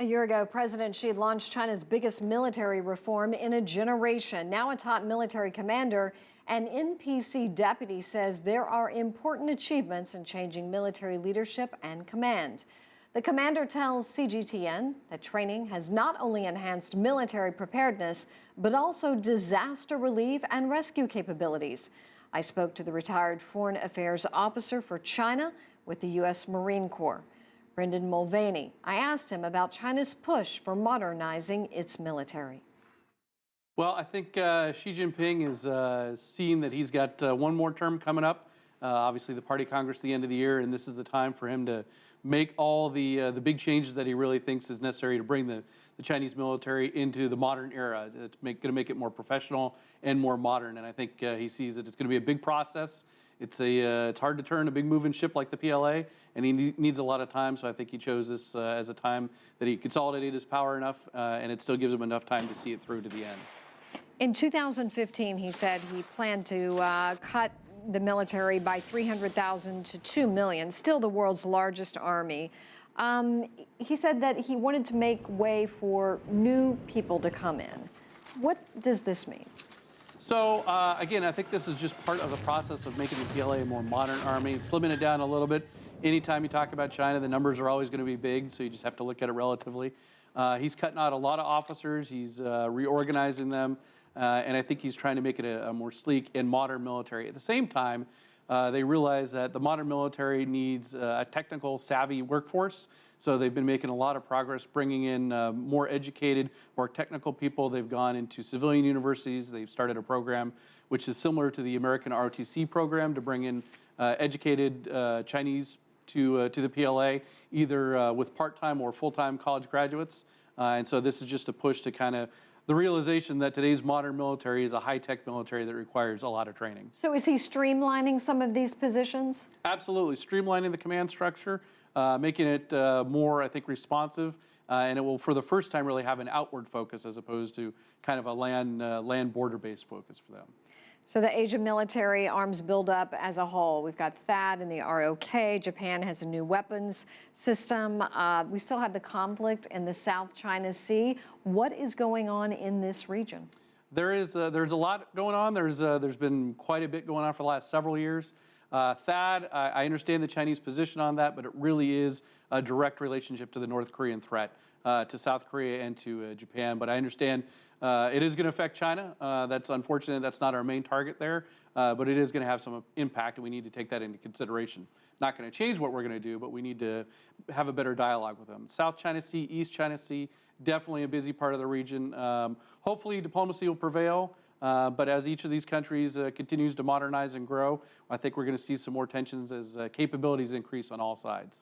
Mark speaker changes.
Speaker 1: A year ago, President Xi launched China's biggest military reform in a generation. Now a top military commander and NPC deputy says there are important achievements in changing military leadership and command. The commander tells CGTN that training has not only enhanced military preparedness, but also disaster relief and rescue capabilities. I spoke to the retired foreign affairs officer for China with the U.S. Marine Corps, Brendan Mulvaveny. I asked him about China's push for modernizing its military.
Speaker 2: Well, I think Xi Jinping is seeing that he's got one more term coming up. Obviously, the Party Congress at the end of the year, and this is the time for him to make all the big changes that he really thinks is necessary to bring the Chinese military into the modern era. It's going to make it more professional and more modern. And I think he sees that it's going to be a big process. It's hard to turn a big moving ship like the PLA, and he needs a lot of time. So I think he chose this as a time that he consolidated his power enough, and it still gives him enough time to see it through to the end.
Speaker 1: In 2015, he said he planned to cut the military by 300,000 to 2 million, still the world's largest army. He said that he wanted to make way for new people to come in. What does this mean?
Speaker 2: So, again, I think this is just part of the process of making the PLA a more modern army, slimming it down a little bit. Anytime you talk about China, the numbers are always going to be big, so you just have to look at it relatively. He's cutting out a lot of officers. He's reorganizing them, and I think he's trying to make it a more sleek and modern military. At the same time, they realize that the modern military needs a technical savvy workforce. So they've been making a lot of progress bringing in more educated, more technical people. They've gone into civilian universities. They've started a program which is similar to the American ROTC program to bring in educated Chinese to the PLA, either with part-time or full-time college graduates. And so this is just a push to kind of the realization that today's modern military is a high-tech military that requires a lot of training.
Speaker 1: So is he streamlining some of these positions?
Speaker 2: Absolutely, streamlining the command structure, making it more, I think, responsive, and it will, for the first time, really have an outward focus as opposed to kind of a land border-based focus for them.
Speaker 1: So the Asian military arms buildup as a whole, we've got THAAD and the ROK. Japan has a new weapons system. We still have the conflict in the South China Sea. What is going on in this region?
Speaker 2: There's a lot going on. There's been quite a bit going on for the last several years. THAAD, I understand the Chinese position on that, but it really is a direct relationship to the North Korean threat, to South Korea and to Japan. But I understand it is going to affect China. That's unfortunate. That's not our main target there, but it is going to have some impact, and we need to take that into consideration. Not going to change what we're going to do, but we need to have a better dialogue with them. South China Sea, East China Sea, definitely a busy part of the region. Hopefully diplomacy will prevail, but as each of these countries continues to modernize and grow, I think we're going to see some more tensions as capabilities increase on all sides.